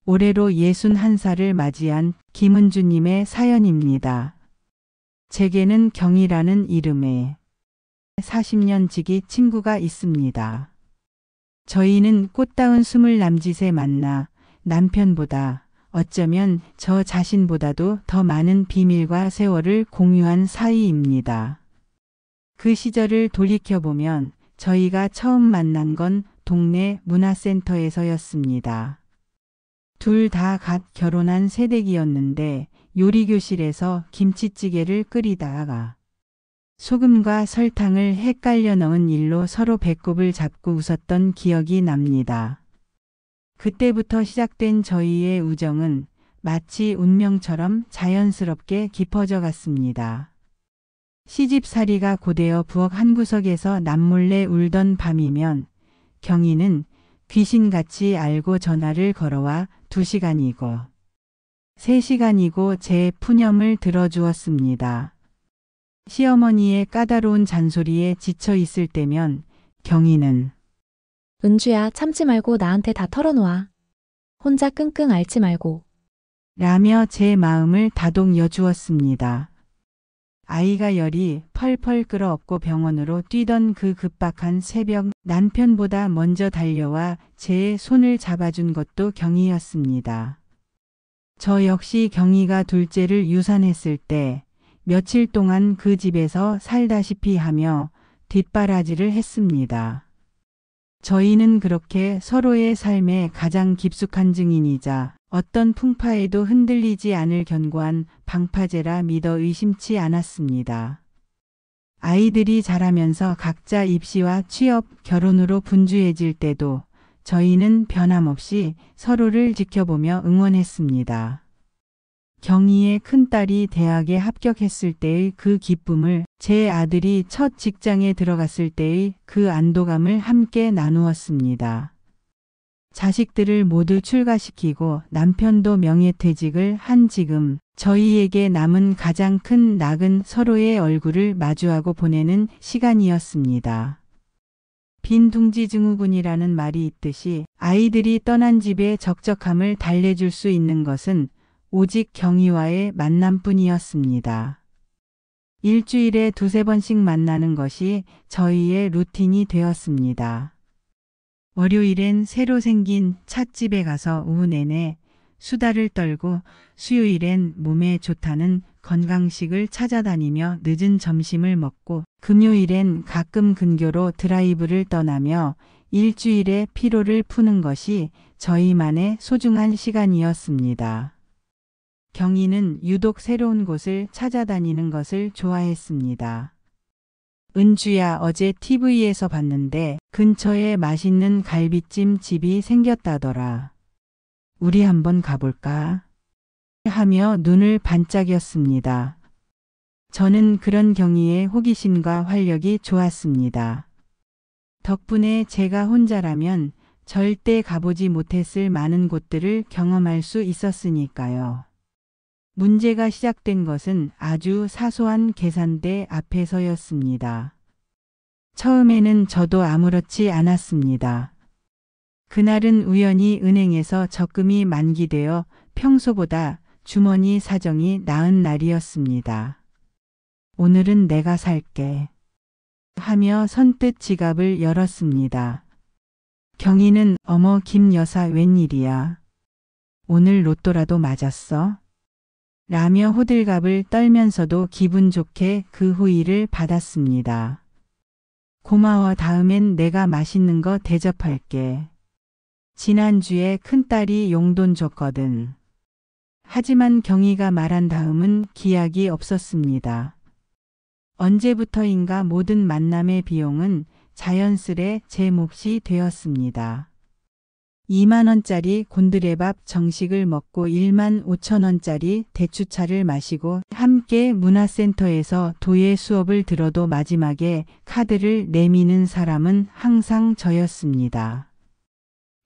올해로 61살을 맞이한 김은주님의 사연입니다. 제게는 경이라는 이름의 40년 지기 친구가 있습니다. 저희는 꽃다운 20 남짓에 만나 남편보다 어쩌면 저 자신보다도 더 많은 비밀과 세월을 공유한 사이입니다. 그 시절을 돌이켜보면 저희가 처음 만난 건 동네 문화센터에서였습니다. 둘 다 갓 결혼한 새댁이었는데 요리교실에서 김치찌개를 끓이다가 소금과 설탕을 헷갈려 넣은 일로 서로 배꼽을 잡고 웃었던 기억이 납니다. 그때부터 시작된 저희의 우정은 마치 운명처럼 자연스럽게 깊어져 갔습니다. 시집살이가 고되어 부엌 한 구석에서 남몰래 울던 밤이면 경이는 귀신같이 알고 전화를 걸어와 2시간이고 3시간이고 제 푸념을 들어주었습니다. 시어머니의 까다로운 잔소리에 지쳐 있을 때면 경이는 은주야, 참지 말고 나한테 다 털어놓아. 혼자 끙끙 앓지 말고. 라며 제 마음을 다독여 주었습니다. 아이가 열이 펄펄 끓어엎고 병원으로 뛰던 그 급박한 새벽, 남편보다 먼저 달려와 제 손을 잡아준 것도 경이였습니다. 저 역시 경이가 둘째를 유산했을 때 며칠 동안 그 집에서 살다시피 하며 뒷바라지를 했습니다. 저희는 그렇게 서로의 삶에 가장 깊숙한 증인이자 어떤 풍파에도 흔들리지 않을 견고한 방파제라 믿어 의심치 않았습니다. 아이들이 자라면서 각자 입시와 취업, 결혼으로 분주해질 때도 저희는 변함없이 서로를 지켜보며 응원했습니다. 경이의 큰딸이 대학에 합격했을 때의 그 기쁨을, 제 아들이 첫 직장에 들어갔을 때의 그 안도감을 함께 나누었습니다. 자식들을 모두 출가시키고 남편도 명예퇴직을 한 지금 저희에게 남은 가장 큰 낙은 서로의 얼굴을 마주하고 보내는 시간이었습니다. 빈둥지 증후군이라는 말이 있듯이 아이들이 떠난 집의 적적함을 달래줄 수 있는 것은 오직 경이와의 만남뿐이었습니다. 일주일에 2-3번씩 만나는 것이 저희의 루틴이 되었습니다. 월요일엔 새로 생긴 찻집에 가서 오후 내내 수다를 떨고 수요일엔 몸에 좋다는 건강식을 찾아다니며 늦은 점심을 먹고 금요일엔 가끔 근교로 드라이브를 떠나며 일주일의 피로를 푸는 것이 저희만의 소중한 시간이었습니다. 경이는 유독 새로운 곳을 찾아다니는 것을 좋아했습니다. 은주야, 어제 TV에서 봤는데 근처에 맛있는 갈비찜 집이 생겼다더라. 우리 한번 가볼까? 하며 눈을 반짝였습니다. 저는 그런 경이의 호기심과 활력이 좋았습니다. 덕분에 제가 혼자라면 절대 가보지 못했을 많은 곳들을 경험할 수 있었으니까요. 문제가 시작된 것은 아주 사소한 계산대 앞에서였습니다. 처음에는 저도 아무렇지 않았습니다. 그날은 우연히 은행에서 적금이 만기되어 평소보다 주머니 사정이 나은 날이었습니다. 오늘은 내가 살게 하며 선뜻 지갑을 열었습니다. 경이는 어머 김 여사 웬일이야. 오늘 로또라도 맞았어? 라며 호들갑을 떨면서도 기분 좋게 그 호의를 받았습니다. 고마워, 다음엔 내가 맛있는 거 대접할게. 지난주에 큰딸이 용돈 줬거든. 하지만 경이가 말한 다음은 기약이 없었습니다. 언제부터인가 모든 만남의 비용은 자연스레 제 몫이 되었습니다. 2만 원짜리 곤드레밥 정식을 먹고 1만 5천 원짜리 대추차를 마시고 함께 문화센터에서 도예 수업을 들어도 마지막에 카드를 내미는 사람은 항상 저였습니다.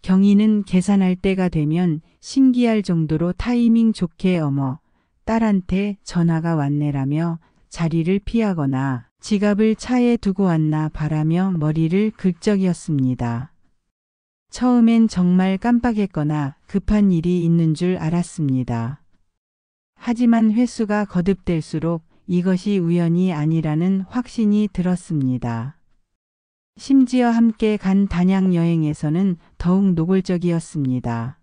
경이는 계산할 때가 되면 신기할 정도로 타이밍 좋게 어머, 딸한테 전화가 왔네라며 자리를 피하거나 지갑을 차에 두고 왔나 바라며 머리를 긁적였습니다. 처음엔 정말 깜빡했거나 급한 일이 있는 줄 알았습니다. 하지만 횟수가 거듭될수록 이것이 우연이 아니라는 확신이 들었습니다. 심지어 함께 간 단양 여행에서는 더욱 노골적이었습니다.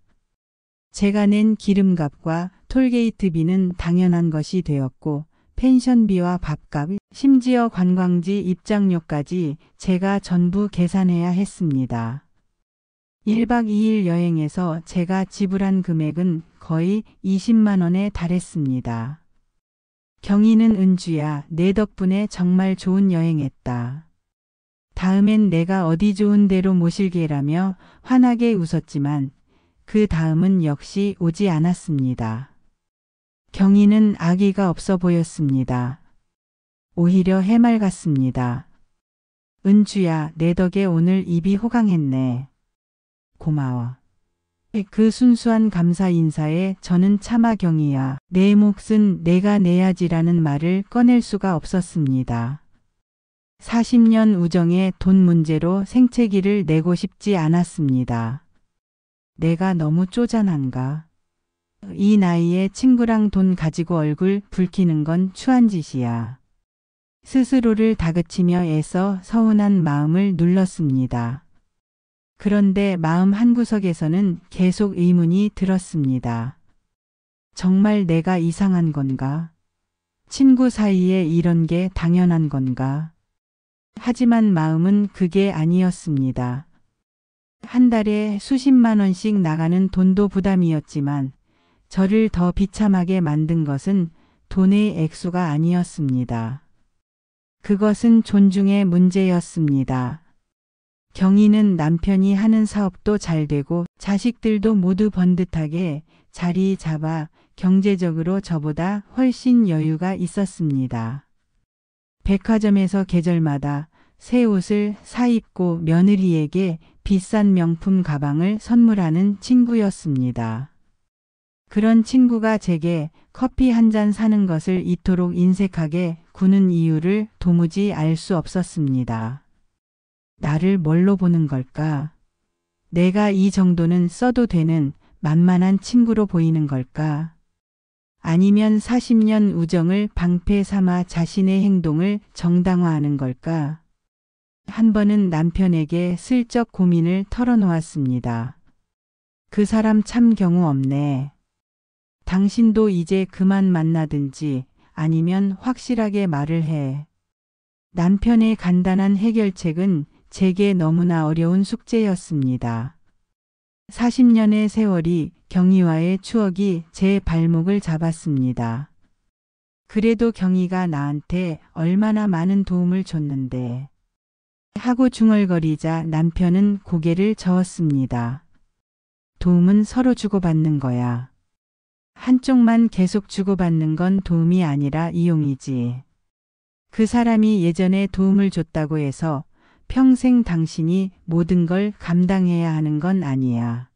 제가 낸 기름값과 톨게이트비는 당연한 것이 되었고 펜션비와 밥값, 심지어 관광지 입장료까지 제가 전부 계산해야 했습니다. 1박 2일 여행에서 제가 지불한 금액은 거의 20만 원에 달했습니다. 경희는 은주야, 내 덕분에 정말 좋은 여행했다. 다음엔 내가 어디 좋은 데로 모실게라며 환하게 웃었지만 그 다음은 역시 오지 않았습니다. 경희는 아기가 없어 보였습니다. 오히려 해맑았습니다. 은주야, 내 덕에 오늘 입이 호강했네. 고마워. 그 순수한 감사 인사에 저는 차마 경희야, 내 몫은 내가 내야지라는 말을 꺼낼 수가 없었습니다. 40년 우정의 돈 문제로 생채기를 내고 싶지 않았습니다. 내가 너무 쪼잔한가? 이 나이에 친구랑 돈 가지고 얼굴 붉히는 건 추한 짓이야. 스스로를 다그치며 애써 서운한 마음을 눌렀습니다. 그런데 마음 한구석에서는 계속 의문이 들었습니다. 정말 내가 이상한 건가? 친구 사이에 이런 게 당연한 건가? 하지만 마음은 그게 아니었습니다. 한 달에 수십만 원씩 나가는 돈도 부담이었지만 저를 더 비참하게 만든 것은 돈의 액수가 아니었습니다. 그것은 존중의 문제였습니다. 경희는 남편이 하는 사업도 잘 되고 자식들도 모두 번듯하게 자리 잡아 경제적으로 저보다 훨씬 여유가 있었습니다. 백화점에서 계절마다 새 옷을 사입고 며느리에게 비싼 명품 가방을 선물하는 친구였습니다. 그런 친구가 제게 커피 한 잔 사는 것을 이토록 인색하게 구는 이유를 도무지 알 수 없었습니다. 나를 뭘로 보는 걸까? 내가 이 정도는 써도 되는 만만한 친구로 보이는 걸까? 아니면 40년 우정을 방패 삼아 자신의 행동을 정당화하는 걸까? 한 번은 남편에게 슬쩍 고민을 털어놓았습니다. 그 사람 참 경우 없네. 당신도 이제 그만 만나든지 아니면 확실하게 말을 해. 남편의 간단한 해결책은 제게 너무나 어려운 숙제였습니다. 40년의 세월이 경희와의 추억이 제 발목을 잡았습니다. 그래도 경희가 나한테 얼마나 많은 도움을 줬는데 하고 중얼거리자 남편은 고개를 저었습니다. 도움은 서로 주고받는 거야. 한쪽만 계속 주고받는 건 도움이 아니라 이용이지. 그 사람이 예전에 도움을 줬다고 해서 평생 당신이 모든 걸 감당해야 하는 건 아니야.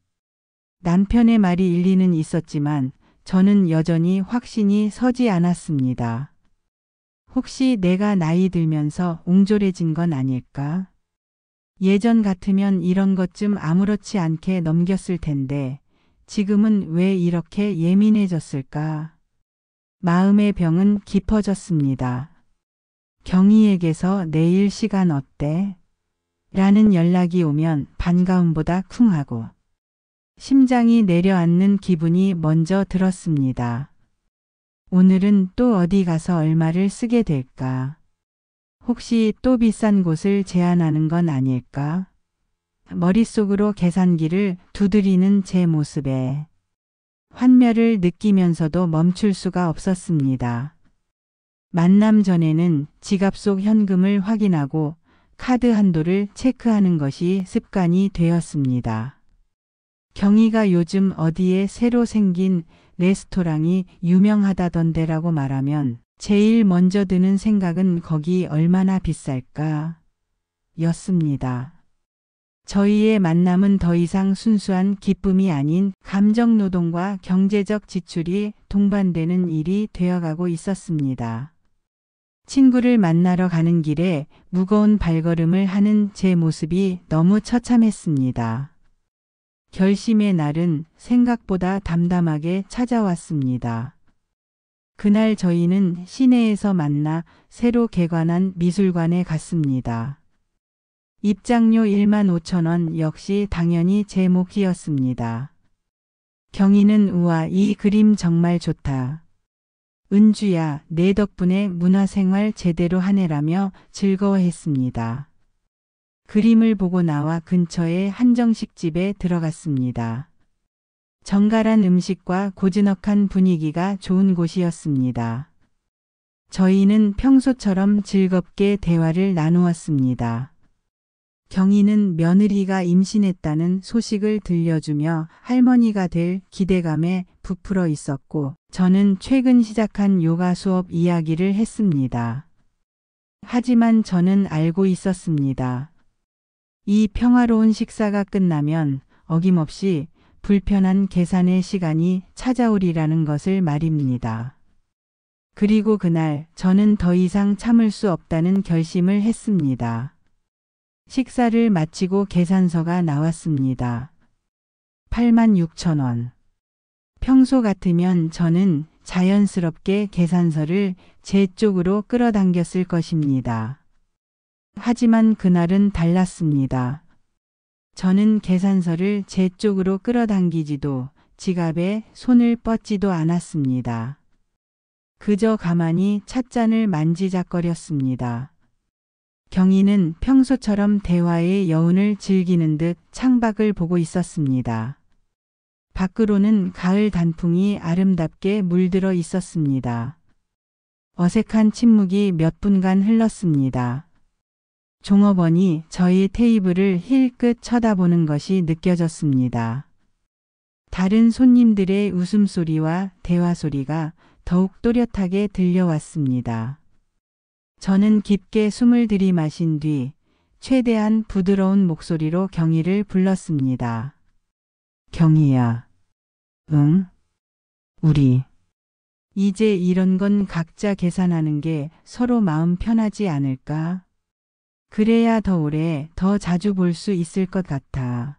남편의 말이 일리는 있었지만 저는 여전히 확신이 서지 않았습니다. 혹시 내가 나이 들면서 옹졸해진 건 아닐까? 예전 같으면 이런 것 좀 아무렇지 않게 넘겼을 텐데 지금은 왜 이렇게 예민해졌을까? 마음의 병은 깊어졌습니다. 경희에게서 내일 시간 어때? 라는 연락이 오면 반가움보다 쿵하고 심장이 내려앉는 기분이 먼저 들었습니다. 오늘은 또 어디 가서 얼마를 쓰게 될까? 혹시 또 비싼 곳을 제안하는 건 아닐까? 머릿속으로 계산기를 두드리는 제 모습에 환멸을 느끼면서도 멈출 수가 없었습니다. 만남 전에는 지갑 속 현금을 확인하고 카드 한도를 체크하는 것이 습관이 되었습니다. 경희가 요즘 어디에 새로 생긴 레스토랑이 유명하다던데라고 말하면 제일 먼저 드는 생각은 거기 얼마나 비쌀까? 였습니다. 저희의 만남은 더 이상 순수한 기쁨이 아닌 감정노동과 경제적 지출이 동반되는 일이 되어가고 있었습니다. 친구를 만나러 가는 길에 무거운 발걸음을 하는 제 모습이 너무 처참했습니다. 결심의 날은 생각보다 담담하게 찾아왔습니다. 그날 저희는 시내에서 만나 새로 개관한 미술관에 갔습니다. 입장료 15,000원 역시 당연히 제 몫이었습니다. 경희는 우와, 이 그림 정말 좋다. 은주야, 내 덕분에 문화생활 제대로 하네라며 즐거워했습니다. 그림을 보고 나와 근처의 한정식집에 들어갔습니다. 정갈한 음식과 고즈넉한 분위기가 좋은 곳이었습니다. 저희는 평소처럼 즐겁게 대화를 나누었습니다. 경희는 며느리가 임신했다는 소식을 들려주며 할머니가 될 기대감에 부풀어 있었고, 저는 최근 시작한 요가 수업 이야기를 했습니다. 하지만 저는 알고 있었습니다. 이 평화로운 식사가 끝나면 어김없이 불편한 계산의 시간이 찾아오리라는 것을 말입니다. 그리고 그날 저는 더 이상 참을 수 없다는 결심을 했습니다. 식사를 마치고 계산서가 나왔습니다. 86,000원. 평소 같으면 저는 자연스럽게 계산서를 제 쪽으로 끌어당겼을 것입니다. 하지만 그날은 달랐습니다. 저는 계산서를 제 쪽으로 끌어당기지도 지갑에 손을 뻗지도 않았습니다. 그저 가만히 찻잔을 만지작거렸습니다. 경희는 평소처럼 대화의 여운을 즐기는 듯 창밖을 보고 있었습니다. 밖으로는 가을 단풍이 아름답게 물들어 있었습니다. 어색한 침묵이 몇 분간 흘렀습니다. 종업원이 저희 테이블을 힐끗 쳐다보는 것이 느껴졌습니다. 다른 손님들의 웃음소리와 대화소리가 더욱 또렷하게 들려왔습니다. 저는 깊게 숨을 들이마신 뒤 최대한 부드러운 목소리로 경희를 불렀습니다. 경희야. 응? 우리. 이제 이런 건 각자 계산하는 게 서로 마음 편하지 않을까? 그래야 더 오래, 더 자주 볼 수 있을 것 같아.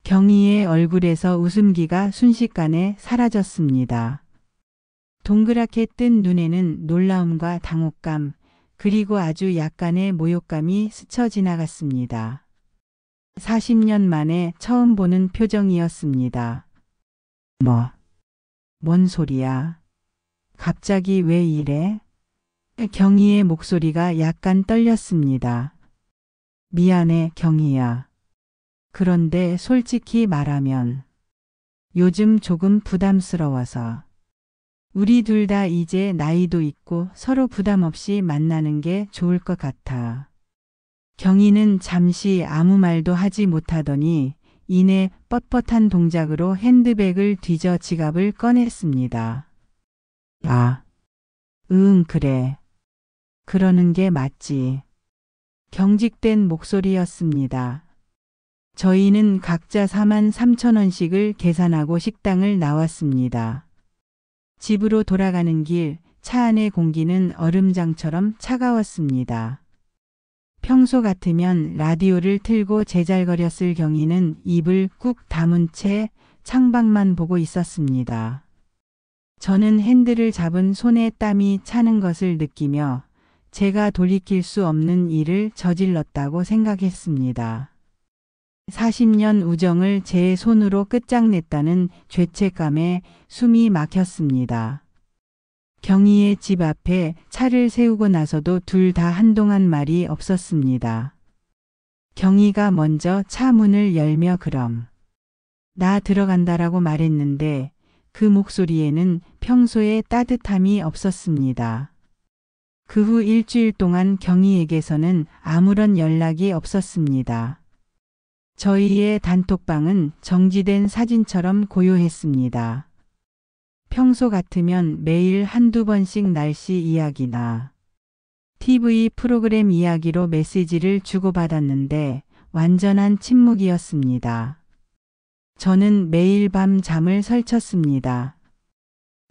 경희의 얼굴에서 웃음기가 순식간에 사라졌습니다. 동그랗게 뜬 눈에는 놀라움과 당혹감, 그리고 아주 약간의 모욕감이 스쳐 지나갔습니다. 40년 만에 처음 보는 표정이었습니다. 뭔 소리야? 갑자기 왜 이래? 경희의 목소리가 약간 떨렸습니다. 미안해, 경희야. 그런데 솔직히 말하면 요즘 조금 부담스러워서. 우리 둘 다 이제 나이도 있고 서로 부담 없이 만나는 게 좋을 것 같아. 경희는 잠시 아무 말도 하지 못하더니 이내 뻣뻣한 동작으로 핸드백을 뒤져 지갑을 꺼냈습니다. 아, 그래. 그러는 게 맞지. 경직된 목소리였습니다. 저희는 각자 43,000원씩을 계산하고 식당을 나왔습니다. 집으로 돌아가는 길, 차 안의 공기는 얼음장처럼 차가웠습니다. 평소 같으면 라디오를 틀고 제잘거렸을 경희는 입을 꾹 다문 채 창밖만 보고 있었습니다. 저는 핸들을 잡은 손에 땀이 차는 것을 느끼며 제가 돌이킬 수 없는 일을 저질렀다고 생각했습니다. 40년 우정을 제 손으로 끝장냈다는 죄책감에 숨이 막혔습니다. 경희의 집 앞에 차를 세우고 나서도 둘 다 한동안 말이 없었습니다. 경희가 먼저 차 문을 열며 그럼 나 들어간다라고 말했는데 그 목소리에는 평소의 따뜻함이 없었습니다. 그 후 일주일 동안 경희에게서는 아무런 연락이 없었습니다. 저희의 단톡방은 정지된 사진처럼 고요했습니다. 평소 같으면 매일 한두 번씩 날씨 이야기나 TV 프로그램 이야기로 메시지를 주고받았는데 완전한 침묵이었습니다. 저는 매일 밤 잠을 설쳤습니다.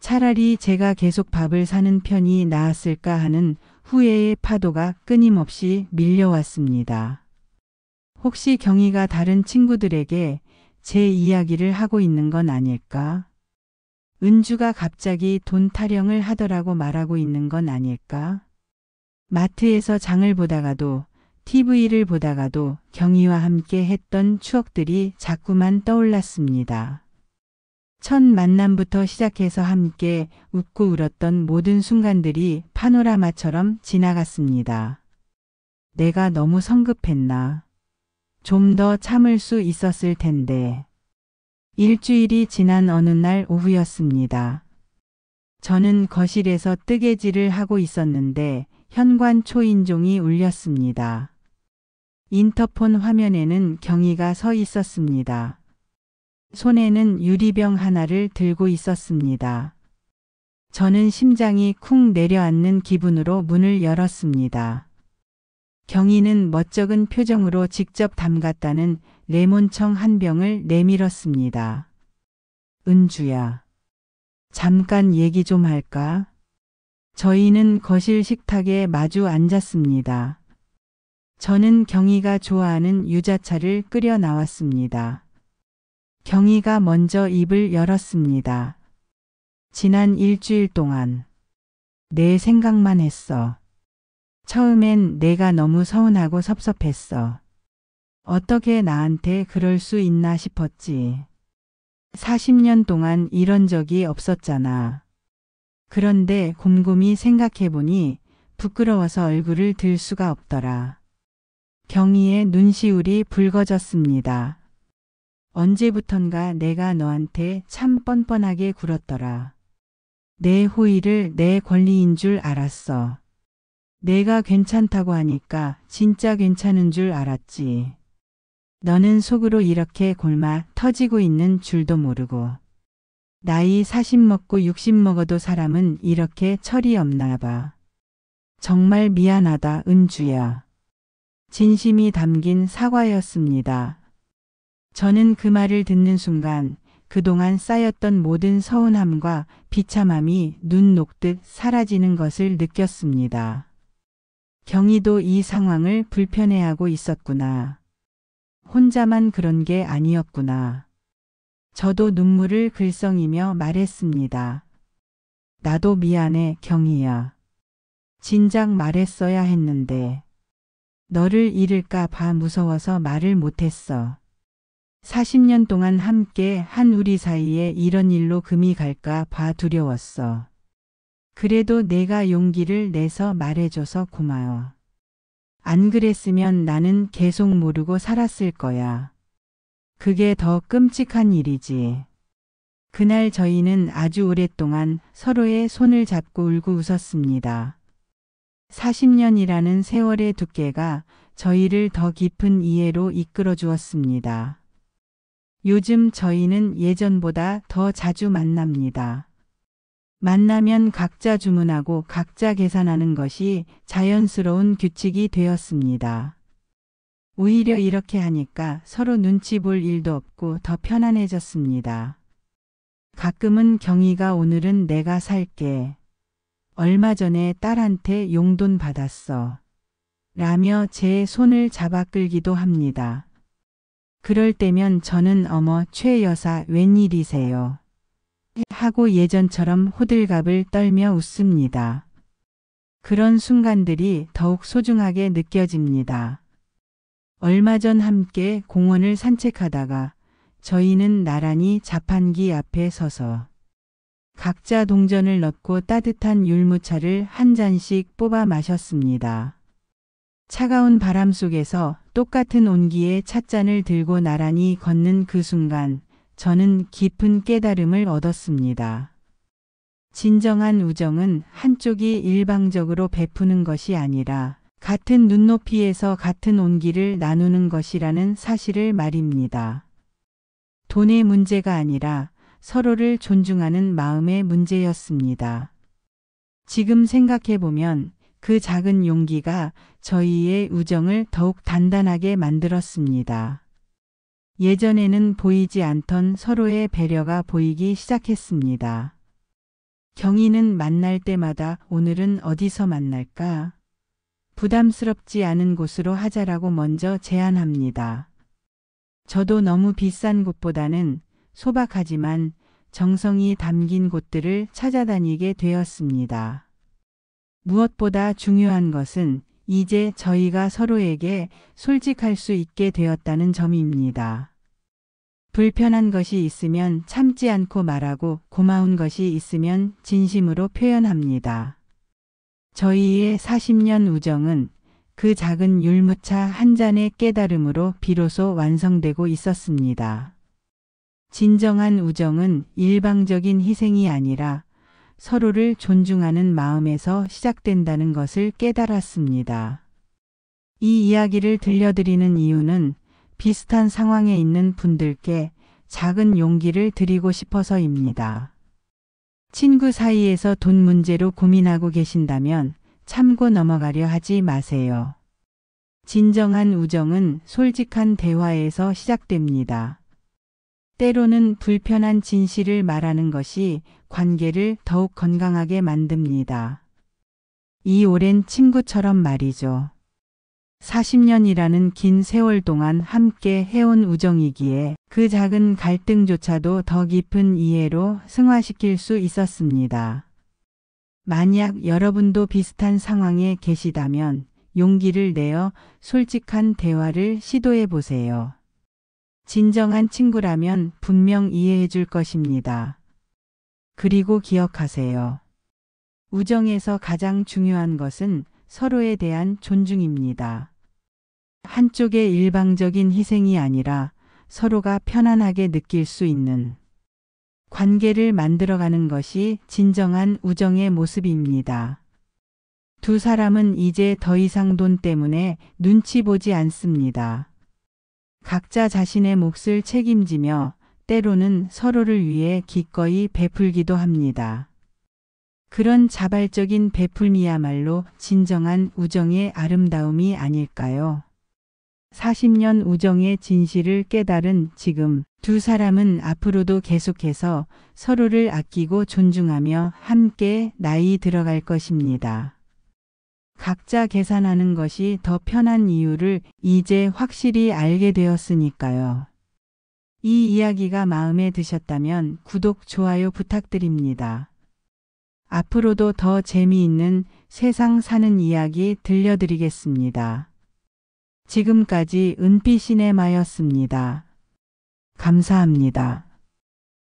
차라리 제가 계속 밥을 사는 편이 나았을까 하는 후회의 파도가 끊임없이 밀려왔습니다. 혹시 경희가 다른 친구들에게 제 이야기를 하고 있는 건 아닐까? 은주가 갑자기 돈 타령을 하더라고 말하고 있는 건 아닐까? 마트에서 장을 보다가도 TV를 보다가도 경희와 함께 했던 추억들이 자꾸만 떠올랐습니다. 첫 만남부터 시작해서 함께 웃고 울었던 모든 순간들이 파노라마처럼 지나갔습니다. 내가 너무 성급했나? 좀 더 참을 수 있었을 텐데. 일주일이 지난 어느 날 오후였습니다. 저는 거실에서 뜨개질을 하고 있었는데 현관 초인종이 울렸습니다. 인터폰 화면에는 경희가 서 있었습니다. 손에는 유리병 하나를 들고 있었습니다. 저는 심장이 쿵 내려앉는 기분으로 문을 열었습니다. 경희는 멋쩍은 표정으로 직접 담갔다는 레몬청 한 병을 내밀었습니다. 은주야, 잠깐 얘기 좀 할까? 저희는 거실 식탁에 마주 앉았습니다. 저는 경희가 좋아하는 유자차를 끓여 나왔습니다. 경희가 먼저 입을 열었습니다. 지난 일주일 동안 내 생각만 했어. 처음엔 내가 너무 서운하고 섭섭했어. 어떻게 나한테 그럴 수 있나 싶었지. 40년 동안 이런 적이 없었잖아. 그런데 곰곰이 생각해보니 부끄러워서 얼굴을 들 수가 없더라. 경희의 눈시울이 붉어졌습니다. 언제부턴가 내가 너한테 참 뻔뻔하게 굴었더라. 내 호의를 내 권리인 줄 알았어. 내가 괜찮다고 하니까 진짜 괜찮은 줄 알았지. 너는 속으로 이렇게 골마 터지고 있는 줄도 모르고. 나이 40 먹고 60 먹어도 사람은 이렇게 철이 없나 봐. 정말 미안하다, 은주야. 진심이 담긴 사과였습니다. 저는 그 말을 듣는 순간 그동안 쌓였던 모든 서운함과 비참함이 눈 녹듯 사라지는 것을 느꼈습니다. 경희도 이 상황을 불편해하고 있었구나. 혼자만 그런 게 아니었구나. 저도 눈물을 글썽이며 말했습니다. 나도 미안해, 경희야. 진작 말했어야 했는데. 너를 잃을까 봐 무서워서 말을 못했어. 40년 동안 함께 한 우리 사이에 이런 일로 금이 갈까 봐 두려웠어. 그래도 내가 용기를 내서 말해줘서 고마워. 안 그랬으면 나는 계속 모르고 살았을 거야. 그게 더 끔찍한 일이지. 그날 저희는 아주 오랫동안 서로의 손을 잡고 울고 웃었습니다. 40년이라는 세월의 두께가 저희를 더 깊은 이해로 이끌어 주었습니다. 요즘 저희는 예전보다 더 자주 만납니다. 만나면 각자 주문하고 각자 계산하는 것이 자연스러운 규칙이 되었습니다. 오히려 이렇게 하니까 서로 눈치 볼 일도 없고 더 편안해졌습니다. 가끔은 경희가 오늘은 내가 살게. 얼마 전에 딸한테 용돈 받았어. 라며 제 손을 잡아 끌기도 합니다. 그럴 때면 저는 어머 최 여사 웬일이세요? 하고 예전처럼 호들갑을 떨며 웃습니다. 그런 순간들이 더욱 소중하게 느껴집니다. 얼마 전 함께 공원을 산책하다가 저희는 나란히 자판기 앞에 서서 각자 동전을 넣고 따뜻한 율무차를 한 잔씩 뽑아 마셨습니다. 차가운 바람 속에서 똑같은 온기의 찻잔을 들고 나란히 걷는 그 순간 저는 깊은 깨달음을 얻었습니다. 진정한 우정은 한쪽이 일방적으로 베푸는 것이 아니라 같은 눈높이에서 같은 온기를 나누는 것이라는 사실을 말입니다. 돈의 문제가 아니라 서로를 존중하는 마음의 문제였습니다. 지금 생각해보면 그 작은 용기가 저희의 우정을 더욱 단단하게 만들었습니다. 예전에는 보이지 않던 서로의 배려가 보이기 시작했습니다. 경희는 만날 때마다 오늘은 어디서 만날까? 부담스럽지 않은 곳으로 하자라고 먼저 제안합니다. 저도 너무 비싼 곳보다는 소박하지만 정성이 담긴 곳들을 찾아다니게 되었습니다. 무엇보다 중요한 것은 이제 저희가 서로에게 솔직할 수 있게 되었다는 점입니다. 불편한 것이 있으면 참지 않고 말하고 고마운 것이 있으면 진심으로 표현합니다. 저희의 40년 우정은 그 작은 율무차 한 잔의 깨달음으로 비로소 완성되고 있었습니다. 진정한 우정은 일방적인 희생이 아니라 서로를 존중하는 마음에서 시작된다는 것을 깨달았습니다. 이 이야기를 들려드리는 이유는 비슷한 상황에 있는 분들께 작은 용기를 드리고 싶어서입니다. 친구 사이에서 돈 문제로 고민하고 계신다면 참고 넘어가려 하지 마세요. 진정한 우정은 솔직한 대화에서 시작됩니다. 때로는 불편한 진실을 말하는 것이 관계를 더욱 건강하게 만듭니다. 이 오랜 친구처럼 말이죠. 40년이라는 긴 세월 동안 함께 해온 우정이기에 그 작은 갈등조차도 더 깊은 이해로 승화시킬 수 있었습니다. 만약 여러분도 비슷한 상황에 계시다면 용기를 내어 솔직한 대화를 시도해 보세요. 진정한 친구라면 분명 이해해 줄 것입니다. 그리고 기억하세요. 우정에서 가장 중요한 것은 서로에 대한 존중입니다. 한쪽의 일방적인 희생이 아니라 서로가 편안하게 느낄 수 있는 관계를 만들어가는 것이 진정한 우정의 모습입니다. 두 사람은 이제 더 이상 돈 때문에 눈치 보지 않습니다. 각자 자신의 몫을 책임지며 때로는 서로를 위해 기꺼이 베풀기도 합니다. 그런 자발적인 베풀미야말로 진정한 우정의 아름다움이 아닐까요? 40년 우정의 진실을 깨달은 지금 두 사람은 앞으로도 계속해서 서로를 아끼고 존중하며 함께 나이 들어갈 것입니다. 각자 계산하는 것이 더 편한 이유를 이제 확실히 알게 되었으니까요. 이 이야기가 마음에 드셨다면 구독, 좋아요 부탁드립니다. 앞으로도 더 재미있는 세상 사는 이야기 들려드리겠습니다. 지금까지 은피시네마였습니다. 감사합니다.